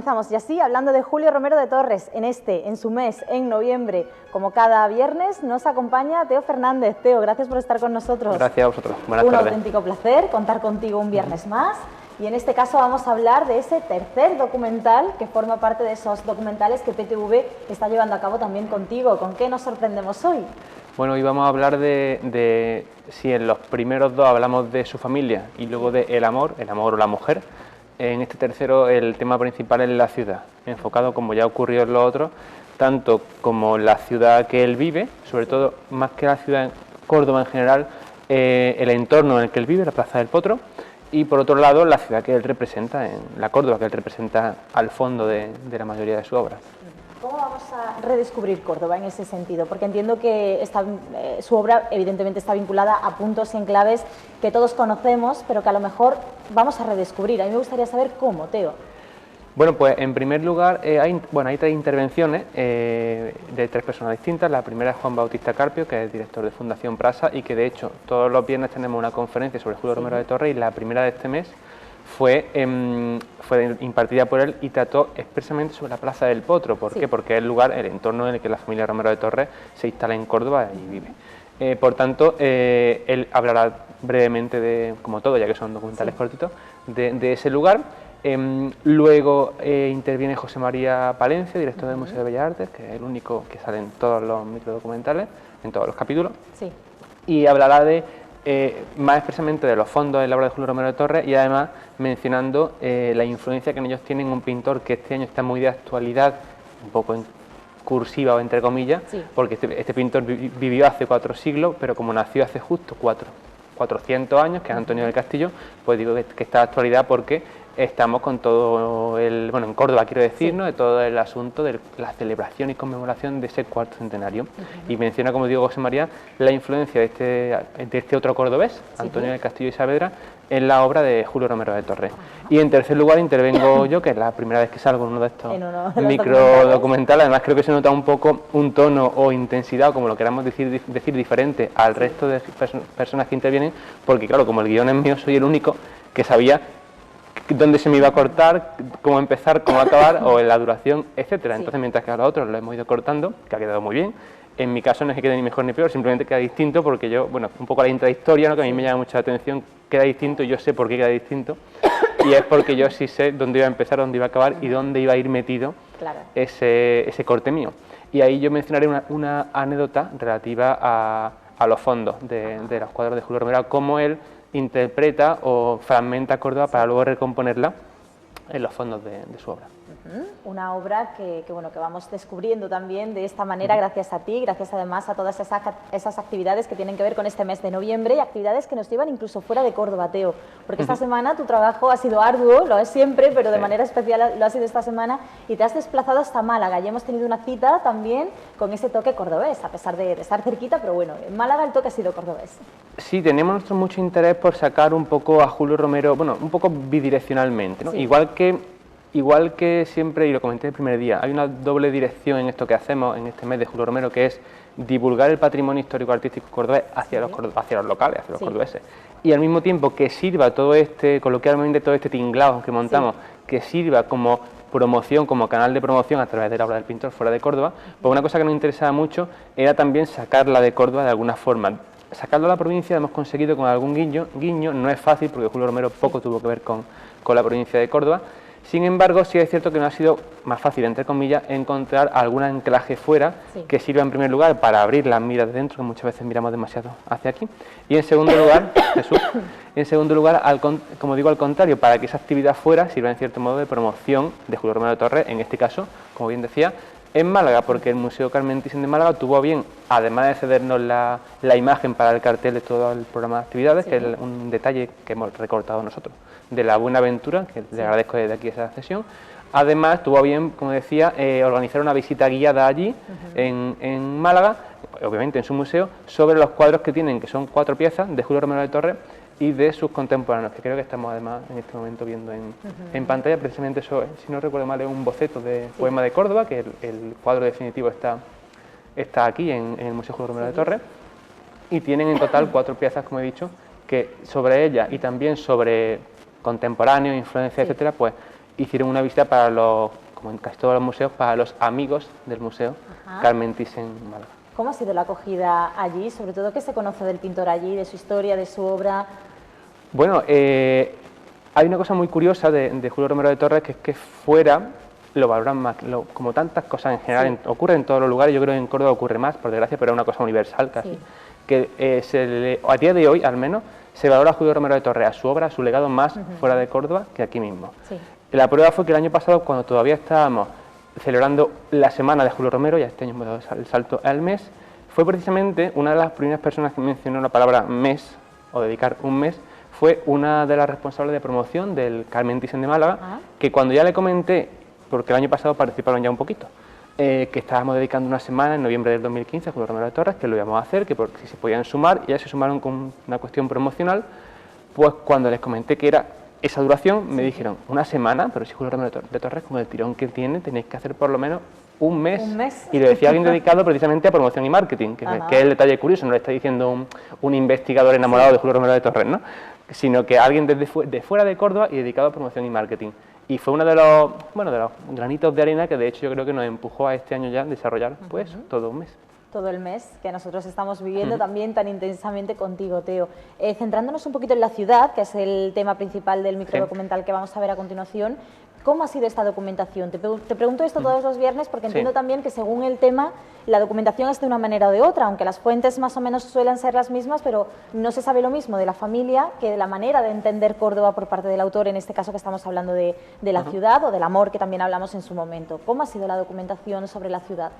comenzamos. Y así, hablando de Julio Romero de Torres, en su mes, en noviembre, como cada viernes, nos acompaña Teo Fernández. Teo, gracias por estar con nosotros. Gracias a vosotros. Buenas tardes. Un auténtico placer contar contigo un viernes más. Y en este caso vamos a hablar de ese tercer documental que forma parte de esos documentales que PTV está llevando a cabo también contigo. ¿Con qué nos sorprendemos hoy? Bueno, hoy vamos a hablar de si en los primeros dos hablamos de su familia y luego de el amor o la mujer. En este tercero el tema principal es la ciudad, enfocado, como ya ocurrió en los otros, tanto como la ciudad que él vive, sobre todo más que la ciudad de Córdoba en general, el entorno en el que él vive, la Plaza del Potro, y por otro lado la ciudad que él representa, en la Córdoba que él representa al fondo de la mayoría de su obra. ¿Cómo vamos a redescubrir Córdoba en ese sentido? Porque entiendo que su obra evidentemente está vinculada a puntos y enclaves que todos conocemos, pero que a lo mejor vamos a redescubrir. A mí me gustaría saber cómo, Teo. Bueno, pues en primer lugar hay tres intervenciones de tres personas distintas. La primera es Juan Bautista Carpio, que es director de Fundación Prasa y que de hecho todos los viernes tenemos una conferencia sobre Julio Romero de Torres, y la primera de este mes fue impartida por él y trató expresamente sobre la Plaza del Potro. ¿Por qué? Porque es el lugar, el entorno en el que la familia Romero de Torres se instala en Córdoba y vive. Por tanto, él hablará brevemente como todo, ya que son documentales cortitos, de ese lugar. Luego interviene José María Palencia, director del Museo de Bellas Artes, que es el único que sale en todos los microdocumentales, en todos los capítulos, y hablará más expresamente de los fondos en la obra de Julio Romero de Torres, y además mencionando la influencia que en ellos tienen un pintor que este año está muy de actualidad, un poco en cursiva o entre comillas, porque este pintor vivió hace 4 siglos, pero como nació hace justo 400 años, que es Antonio del Castillo, pues digo que está de actualidad porque estamos con todo en Córdoba quiero decir, ¿no?, de todo el asunto de la celebración y conmemoración de ese cuarto centenario. Y menciona, como digo, José María, la influencia de este otro cordobés, Antonio del Castillo y Saavedra, en la obra de Julio Romero de Torres. Y en tercer lugar intervengo yo, que es la primera vez que salgo en uno de estos microdocumentales. Además creo que se nota un poco un tono o intensidad, o como lo queramos decir diferente al resto de personas que intervienen, porque claro, como el guión es mío, soy el único que sabía dónde se me iba a cortar, cómo empezar, cómo acabar, o en la duración, etcétera. Entonces, mientras que a los otros lo hemos ido cortando, que ha quedado muy bien. En mi caso no es que quede ni mejor ni peor, simplemente queda distinto, porque yo, un poco la intrahistoria, ¿no?, que a mí me llama mucha atención, queda distinto, y yo sé por qué queda distinto, y es porque yo sí sé dónde iba a empezar, dónde iba a acabar y dónde iba a ir metido ese corte mío. Y ahí yo mencionaré una anécdota relativa a los fondos de los cuadros de Julio Romero, cómo él interpreta o fragmenta Córdoba para luego recomponerla en los fondos de su obra. Una obra que vamos descubriendo también de esta manera gracias a ti, gracias además a todas esas actividades que tienen que ver con este mes de noviembre, y actividades que nos llevan incluso fuera de Córdoba, Teo, porque esta semana tu trabajo ha sido arduo, lo es siempre, pero de manera especial lo ha sido esta semana, y te has desplazado hasta Málaga, y hemos tenido una cita también con ese toque cordobés, a pesar de estar cerquita, pero bueno, en Málaga el toque ha sido cordobés. Sí, tenemos nosotros mucho interés por sacar un poco a Julio Romero, un poco bidireccionalmente, ¿no? Igual que siempre, y lo comenté el primer día, hay una doble dirección en esto que hacemos en este mes de Julio Romero, que es divulgar el patrimonio histórico-artístico cordobés hacia los locales, hacia los cordobeses, y al mismo tiempo que sirva coloquialmente todo este tinglado que montamos, que sirva como promoción, como canal de promoción a través de la obra del pintor fuera de Córdoba. Pues una cosa que nos interesaba mucho era también sacarla de Córdoba de alguna forma. Sacarlo a la provincia hemos conseguido con algún guiño, no es fácil porque Julio Romero poco tuvo que ver con la provincia de Córdoba. Sin embargo, sí es cierto que no ha sido más fácil, entre comillas, encontrar algún anclaje fuera que sirva en primer lugar para abrir las miras de dentro, que muchas veces miramos demasiado hacia aquí, y en segundo lugar, como digo, al contrario, para que esa actividad fuera sirva en cierto modo de promoción de Julio Romero de Torres, en este caso, como bien decía, en Málaga, porque el Museo Carmen Thyssen de Málaga tuvo bien, además de cedernos la imagen para el cartel de todo el programa de actividades, que es un detalle que hemos recortado nosotros, de la Buenaventura, que le agradezco desde aquí esa cesión. Además, tuvo bien, como decía, organizar una visita guiada allí, en Málaga, obviamente en su museo, sobre los cuadros que tienen, que son 4 piezas de Julio Romero de Torres y de sus contemporáneos, que creo que estamos además en este momento viendo en pantalla. Precisamente eso, si no recuerdo mal, es un boceto de Poema de Córdoba, que el cuadro definitivo está aquí en el Museo Julio Romero de Torres, y tienen en total 4 piezas, como he dicho, que sobre ellas y también sobre contemporáneos, influencias, etcétera, pues hicieron una visita para los, como en casi todos los museos, para los amigos del Museo Carmen Thyssen-Málaga. ¿Cómo ha sido la acogida allí? Sobre todo, ¿qué se conoce del pintor allí, de su historia, de su obra? Bueno, hay una cosa muy curiosa de Julio Romero de Torres, que es que fuera lo valoran más, como tantas cosas en general, ocurre en todos los lugares, yo creo que en Córdoba ocurre más, por desgracia, pero es una cosa universal casi, que a día de hoy al menos se valora a Julio Romero de Torres, a su obra, a su legado más fuera de Córdoba que aquí mismo. La prueba fue que el año pasado, cuando todavía estábamos celebrando la semana de Julio Romero, ya este año hemos dado el salto al mes, fue precisamente una de las primeras personas que mencionó la palabra mes, o dedicar un mes, fue una de las responsables de promoción del Carmen Thyssen de Málaga, que cuando ya le comenté, porque el año pasado participaron ya un poquito, que estábamos dedicando una semana en noviembre del 2015 a Julio Romero de Torres, que lo íbamos a hacer, que si se podían sumar, y ya se sumaron con una cuestión promocional, pues cuando les comenté que era esa duración, me dijeron, una semana, pero si Julio Romero de Torres, con el tirón que tiene, tenéis que hacer por lo menos un mes. Y lo decía alguien dedicado precisamente a promoción y marketing, que es el detalle curioso, no lo está diciendo un investigador enamorado de Julio Romero de Torres, ¿no? Sino que alguien de fuera de Córdoba y dedicado a promoción y marketing. Y fue uno de los granitos de arena que de hecho yo creo que nos empujó a este año ya desarrollar pues todo un mes. Todo el mes que nosotros estamos viviendo también tan intensamente contigo, Teo. Centrándonos un poquito en la ciudad, que es el tema principal del microdocumental que vamos a ver a continuación, ¿cómo ha sido esta documentación? Te pregunto esto todos los viernes porque entiendo también que según el tema la documentación es de una manera o de otra, aunque las fuentes más o menos suelen ser las mismas, pero no se sabe lo mismo de la familia que de la manera de entender Córdoba por parte del autor, en este caso que estamos hablando de la ciudad o del amor que también hablamos en su momento. ¿Cómo ha sido la documentación sobre la ciudad?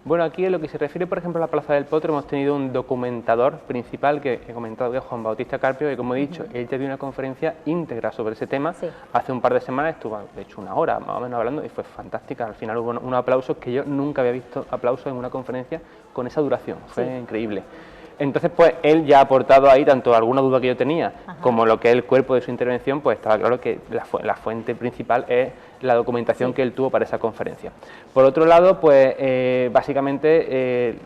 Bueno, aquí en lo que se refiere, por ejemplo, a la Plaza del Potro, hemos tenido un documentador principal que he comentado, que es Juan Bautista Carpio, que como he dicho, él ya dio una conferencia íntegra sobre ese tema hace un par de semanas, estuvo de hecho una hora más o menos hablando y fue fantástica. Al final hubo unos aplausos que yo nunca había visto aplausos en una conferencia con esa duración, fue increíble. Entonces, pues él ya ha aportado ahí tanto alguna duda que yo tenía como lo que es el cuerpo de su intervención, pues estaba claro que la fuente principal es la documentación que él tuvo para esa conferencia. Por otro lado, pues básicamente,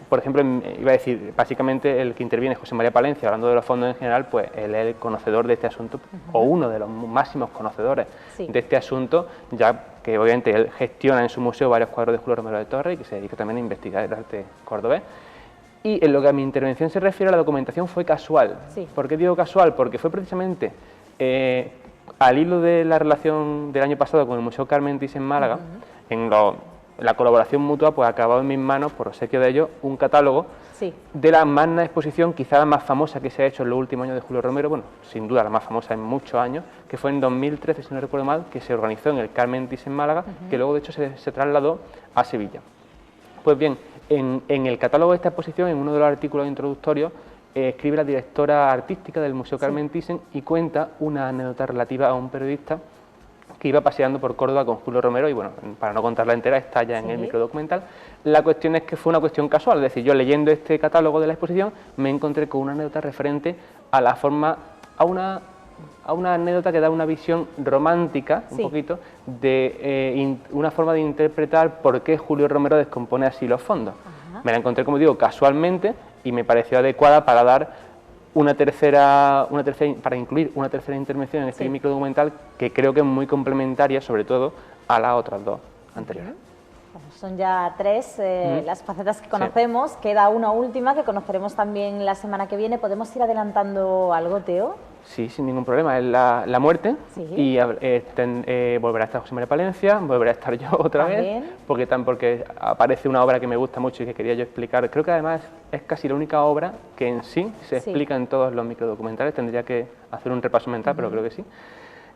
por ejemplo, iba a decir, básicamente el que interviene, José María Palencia, hablando de los fondos en general, pues él es el conocedor de este asunto, o uno de los máximos conocedores de este asunto, ya que obviamente él gestiona en su museo varios cuadros de Julio Romero de Torres y que se dedica también a investigar el arte cordobés. Y en lo que a mi intervención se refiere, la documentación fue casual. ¿Por qué digo casual? Porque fue precisamente al hilo de la relación del año pasado con el Museo Carmen Thyssen Málaga, en la colaboración mutua, pues acabado en mis manos, por obsequio de ellos, un catálogo de la magna exposición, quizá la más famosa que se ha hecho en los últimos años de Julio Romero, bueno, sin duda la más famosa en muchos años, que fue en 2013, si no recuerdo mal, que se organizó en el Carmen Thyssen Málaga, que luego de hecho se trasladó a Sevilla. Pues bien, en el catálogo de esta exposición, en uno de los artículos introductorios, escribe la directora artística del Museo Carmen Thyssen y cuenta una anécdota relativa a un periodista que iba paseando por Córdoba con Julio Romero y bueno, para no contarla entera, está ya en el microdocumental. La cuestión es que fue una cuestión casual, es decir, yo leyendo este catálogo de la exposición me encontré con una anécdota referente a la forma, a una anécdota que da una visión romántica, un poquito, de una forma de interpretar por qué Julio Romero descompone así los fondos. Me la encontré, como digo, casualmente y me pareció adecuada para dar para incluir una tercera intervención en este microdocumental que creo que es muy complementaria, sobre todo, a las otras dos anteriores. Bueno, son ya tres las facetas que conocemos, queda una última que conoceremos también la semana que viene. ¿Podemos ir adelantando algo, Teo? Sí, sin ningún problema, es la muerte y volverá a estar José María Palencia, volverá a estar yo otra vez, porque aparece una obra que me gusta mucho y que quería yo explicar. Creo que además es casi la única obra que en sí se explica en todos los microdocumentales, tendría que hacer un repaso mental, pero creo que sí,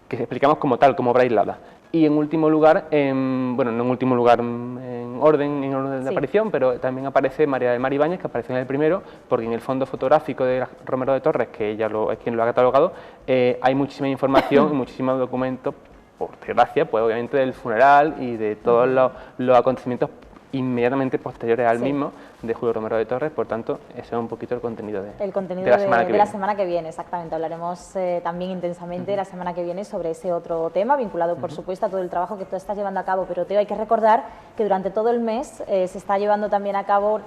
que explicamos como tal, como obra aislada. Y en último lugar, bueno, no en último lugar en orden de aparición, pero también aparece María del Mar Ibáñez, que apareció en el primero, porque en el fondo fotográfico de Romero de Torres, que ella es quien lo ha catalogado, hay muchísima información y muchísimos documentos, por desgracia, pues obviamente del funeral y de todos los acontecimientos inmediatamente posteriores al mismo de Julio Romero de Torres, por tanto, ese es un poquito el contenido de la semana que viene, exactamente. Hablaremos también intensamente la semana que viene sobre ese otro tema, vinculado, por supuesto, a todo el trabajo que tú estás llevando a cabo. Pero, Teo, hay que recordar que durante todo el mes se está llevando también a cabo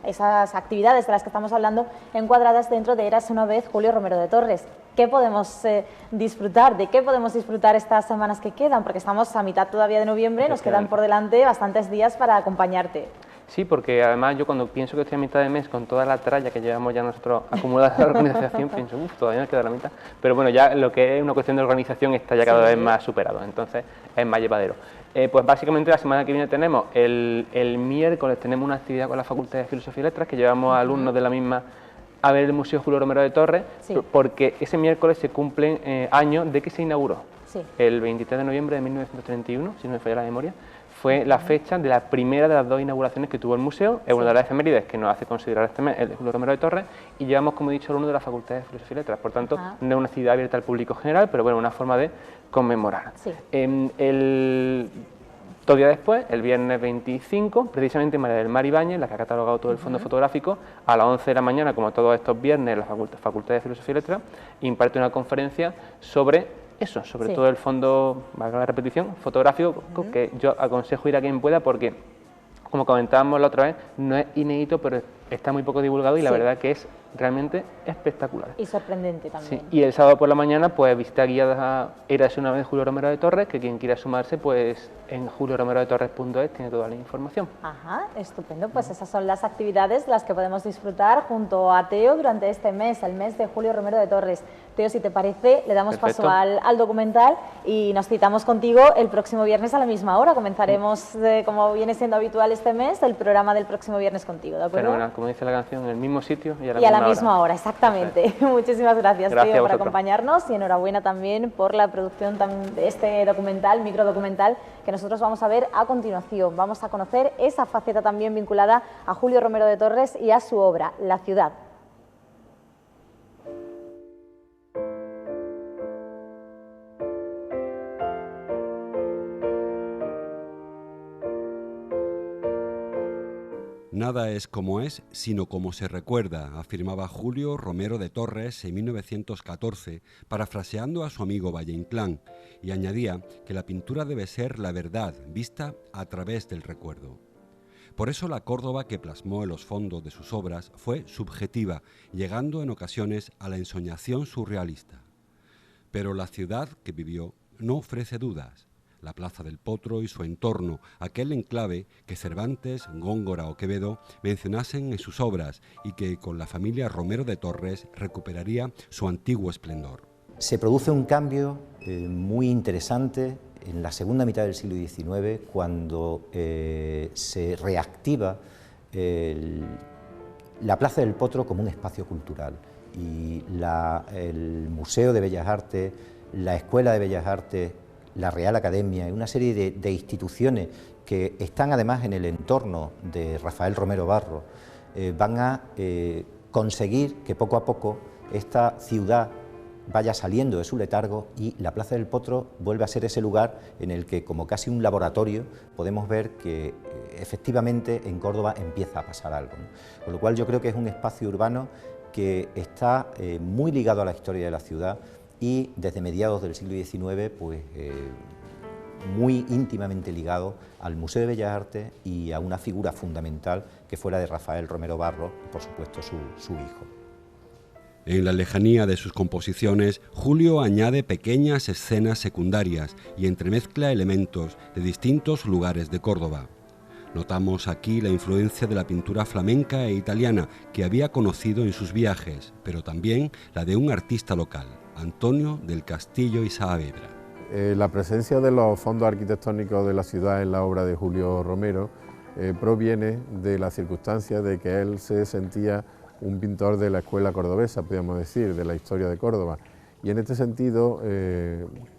esas actividades de las que estamos hablando, encuadradas dentro de Érase una vez Julio Romero de Torres, ¿qué podemos disfrutar? ¿De qué podemos disfrutar estas semanas que quedan? Porque estamos a mitad todavía de noviembre, nos quedan por delante bastantes días para acompañarte. Sí, porque además yo cuando pienso que estoy a mitad de mes con toda la tralla que llevamos ya nosotros acumulada en la organización, pienso, todavía nos queda la mitad. Pero bueno, ya lo que es una cuestión de organización está ya cada vez más superado, entonces es más llevadero. Pues básicamente la semana que viene tenemos, el miércoles tenemos una actividad con la Facultad de Filosofía y Letras, que llevamos a alumnos de la misma a ver el Museo Julio Romero de Torres, porque ese miércoles se cumplen años de que se inauguró. El 23 de noviembre de 1931, si no me falla la memoria, fue la fecha de la primera de las dos inauguraciones que tuvo el museo. Es una de las efemérides que nos hace considerar este mes, el de Julio Romero de Torres, y llevamos, como he dicho, alumnos de la Facultad de Filosofía y Letras. Por tanto, no es una actividad abierta al público general, pero bueno, una forma de conmemorar. Dos días después, el viernes 25, precisamente María del Mar Ibáñez, la que ha catalogado todo el fondo fotográfico, a las 11 de la mañana, como todos estos viernes, la Facultad de Filosofía y Letras imparte una conferencia sobre eso, sobre todo el fondo, valga la repetición, fotográfico, que yo aconsejo ir a quien pueda porque, como comentábamos la otra vez, no es inédito, pero está muy poco divulgado y la verdad que es realmente espectacular. Y sorprendente también. Y el sábado por la mañana, pues visita guiada Érase una vez Julio Romero de Torres, que quien quiera sumarse, pues en julioromerodetorres.es tiene toda la información. Estupendo, pues esas son las actividades las que podemos disfrutar junto a Teo durante este mes, el mes de Julio Romero de Torres. Teo, si te parece, le damos paso al documental y nos citamos contigo el próximo viernes a la misma hora. Comenzaremos, como viene siendo habitual este mes, el programa del próximo viernes contigo, ¿de acuerdo? Fenomenal, como dice la canción, en el mismo sitio y a la misma hora, exactamente. Muchísimas gracias, Teo, por acompañarnos y enhorabuena también por la producción de este documental, microdocumental, que nosotros vamos a ver a continuación. Vamos a conocer esa faceta también vinculada a Julio Romero de Torres y a su obra, La ciudad. Nada es como es, sino como se recuerda, afirmaba Julio Romero de Torres en 1914, parafraseando a su amigo Valle Inclán, y añadía que la pintura debe ser la verdad, vista a través del recuerdo. Por eso la Córdoba que plasmó en los fondos de sus obras fue subjetiva, llegando en ocasiones a la ensoñación surrealista. Pero la ciudad que vivió no ofrece dudas. La Plaza del Potro y su entorno, aquel enclave que Cervantes, Góngora o Quevedo mencionasen en sus obras y que con la familia Romero de Torres recuperaría su antiguo esplendor. Se produce un cambio muy interesante en la segunda mitad del siglo XIX cuando se reactiva la Plaza del Potro como un espacio cultural y el Museo de Bellas Artes, la Escuela de Bellas Artes, la Real Academia y una serie de instituciones que están además en el entorno de Rafael Romero Barro van a conseguir que poco a poco esta ciudad vaya saliendo de su letargo y la Plaza del Potro vuelve a ser ese lugar en el que, como casi un laboratorio, podemos ver que efectivamente en Córdoba empieza a pasar algo, ¿no? Con lo cual yo creo que es un espacio urbano que está muy ligado a la historia de la ciudad y desde mediados del siglo XIX pues, muy íntimamente ligado al Museo de Bellas Artes y a una figura fundamental que fue la de Rafael Romero Barro y por supuesto su hijo. En la lejanía de sus composiciones, Julio añade pequeñas escenas secundarias y entremezcla elementos de distintos lugares de Córdoba. Notamos aquí la influencia de la pintura flamenca e italiana que había conocido en sus viajes, pero también la de un artista local, Antonio del Castillo y Saavedra. La presencia de los fondos arquitectónicos de la ciudad en la obra de Julio Romero proviene de la circunstancia de que él se sentía un pintor de la escuela cordobesa, podríamos decir, de la historia de Córdoba. Y en este sentido,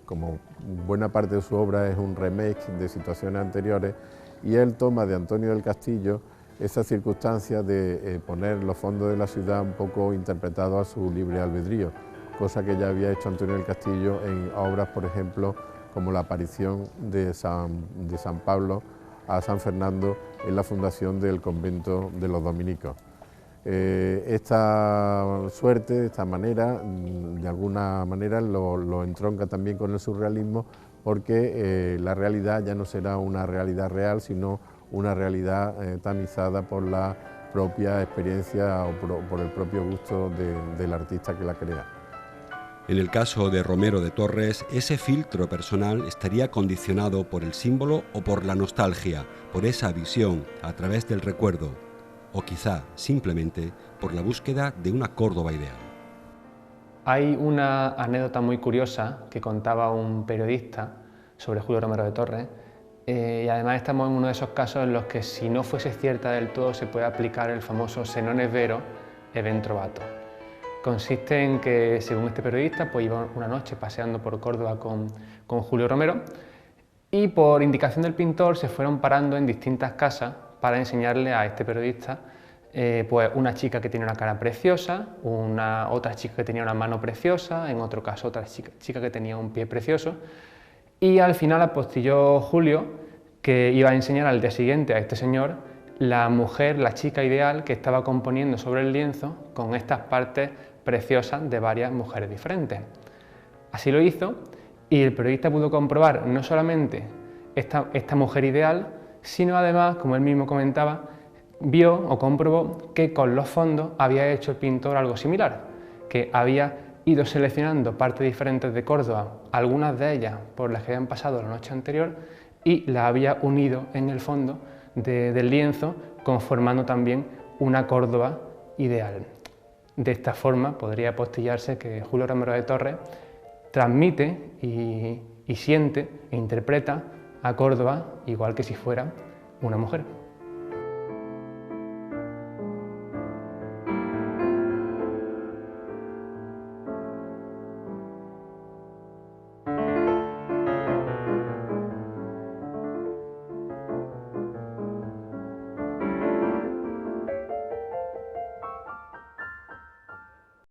como buena parte de su obra es un remake de situaciones anteriores, y él toma de Antonio del Castillo esa circunstancia de poner los fondos de la ciudad un poco interpretados a su libre albedrío, cosa que ya había hecho Antonio del Castillo en obras, por ejemplo, como la aparición de San Pablo a San Fernando en la fundación del convento de los dominicos. Esta suerte, esta manera, de alguna manera lo entronca también con el surrealismo, porque la realidad ya no será una realidad real, sino una realidad tamizada por la propia experiencia o por el propio gusto del artista que la crea. En el caso de Romero de Torres, ese filtro personal estaría condicionado por el símbolo o por la nostalgia, por esa visión a través del recuerdo, o quizá simplemente por la búsqueda de una Córdoba ideal. Hay una anécdota muy curiosa que contaba un periodista sobre Julio Romero de Torres, y además estamos en uno de esos casos en los que, si no fuese cierta del todo, se puede aplicar el famoso se non è vero e ben trovato. Consiste en que, según este periodista, pues iba una noche paseando por Córdoba con Julio Romero y, por indicación del pintor, se fueron parando en distintas casas para enseñarle a este periodista pues una chica que tiene una cara preciosa, otra chica que tenía una mano preciosa, en otro caso otra chica que tenía un pie precioso, y al final apostilló Julio que iba a enseñar al día siguiente a este señor la mujer, la chica ideal que estaba componiendo sobre el lienzo con estas partes preciosas de varias mujeres diferentes. Así lo hizo, y el periodista pudo comprobar no solamente esta mujer ideal, sino además, como él mismo comentaba, vio o comprobó que con los fondos había hecho el pintor algo similar, que había ido seleccionando partes diferentes de Córdoba, algunas de ellas por las que habían pasado la noche anterior, y las había unido en el fondo del lienzo, conformando también una Córdoba ideal. De esta forma podría apostillarse que Julio Romero de Torres transmite y siente e interpreta a Córdoba igual que si fuera una mujer.